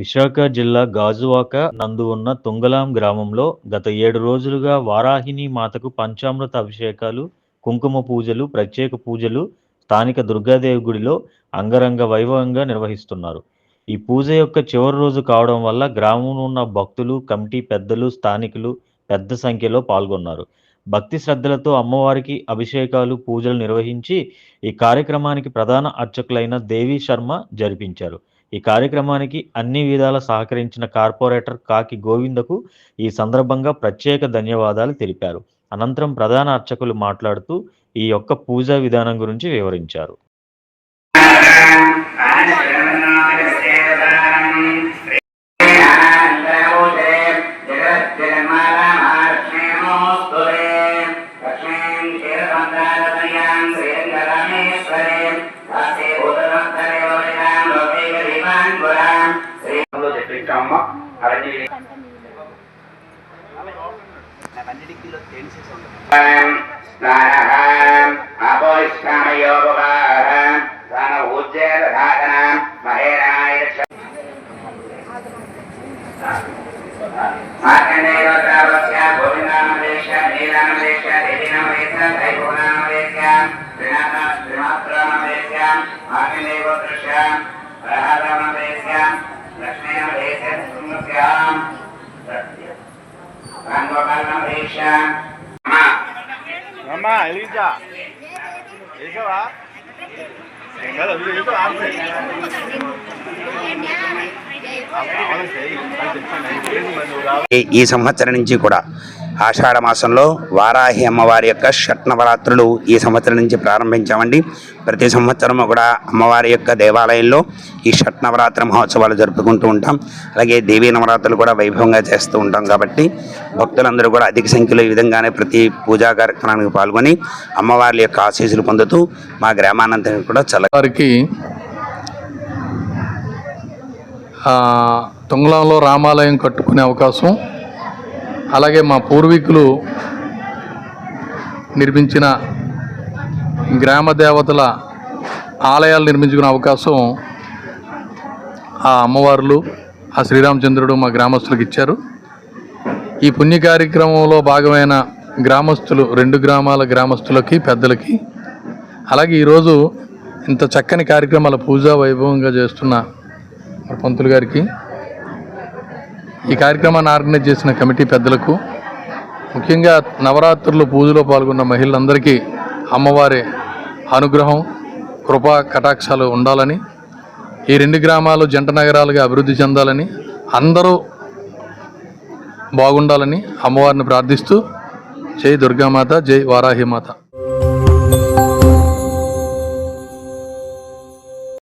విశాఖ జిల్లా గాజువాక నందు ఉన్న తుంగలాం గ్రామంలో గత 7 రోజులుగా వారాహిని మాతకు పంచామృత అభిషేకాలు, కుంకుమ పూజలు, ప్రత్యేక పూజలు స్థానిక దుర్గాదేవి గుడిలో అంగరంగ వైభవంగా నిర్వహిస్తున్నారు. ఈ పూజ యొక్క చివరి రోజు కావడం వల్ల గ్రామంలో ఉన్న భక్తులు, కమిటీ పెద్దలు, స్థానికులు పెద్ద సంఖ్యలో పాల్గొన్నారు. భక్తి శ్రద్ధలతో అమ్మవారికి అభిషేకాలు, పూజలు నిర్వహించి ఈ కార్యక్రమానికి ప్రధాన అర్చకులైన దేవి శర్మ జరిపించారు. ఈ కార్యక్రమానికి అన్ని విధాల సహకరించిన కార్పొరేటర్ కాకి గోవిందకు ఈ సందర్భంగా ప్రత్యేక ధన్యవాదాలు తెలిపారు. అనంతరం ప్రధాన అర్చకులు మాట్లాడుతూ ఈ యొక్క పూజా విధానం గురించి వివరించారు. Mamá, Elisa. ¿Eso va? Claro, eso va. ఈ సంవత్సరం నుంచి కూడా ఆషాఢ మాసంలో వారాహి అమ్మవారి యొక్క షట్నవరాత్రులు ఈ సంవత్సరం నుంచి ప్రారంభించామండి. ప్రతి సంవత్సరము కూడా అమ్మవారి యొక్క దేవాలయంలో ఈ షట్నవరాత్రి మహోత్సవాలు జరుపుకుంటూ ఉంటాం. అలాగే దేవీ నవరాత్రులు కూడా వైభవంగా చేస్తూ ఉంటాం. కాబట్టి భక్తులందరూ కూడా అధిక సంఖ్యలో ఈ విధంగానే ప్రతి పూజా కార్యక్రమానికి పాల్గొని అమ్మవారి యొక్క ఆశీస్సులు పొందుతూ మా గ్రామానంతా కూడా వారికి తుంగలంలో రామాలయం కట్టుకునే అవకాశం, అలాగే మా పూర్వీకులు నిర్మించిన గ్రామ దేవతల ఆలయాలు నిర్మించుకునే అవకాశం ఆ అమ్మవార్లు, ఆ శ్రీరామచంద్రుడు మా గ్రామస్తులకు ఇచ్చారు. ఈ పుణ్య కార్యక్రమంలో భాగమైన గ్రామస్తులు, 2 గ్రామాల గ్రామస్తులకి, పెద్దలకి, అలాగే ఈరోజు ఇంత చక్కని కార్యక్రమాల పూజా వైభవంగా చేస్తున్న పంతులు గారికి, ఈ కార్యక్రమాన్ని ఆర్గనైజ్ చేసిన కమిటీ పెద్దలకు, ముఖ్యంగా నవరాత్రులు పూజలో పాల్గొన్న మహిళలందరికీ అమ్మవారి అనుగ్రహం, కృపా కటాక్షాలు ఉండాలని, ఈ 2 గ్రామాలు జంట నగరాలుగా అభివృద్ధి చెందాలని, అందరూ బాగుండాలని అమ్మవారిని ప్రార్థిస్తూ జై దుర్గామాత, జై వారాహిమాత.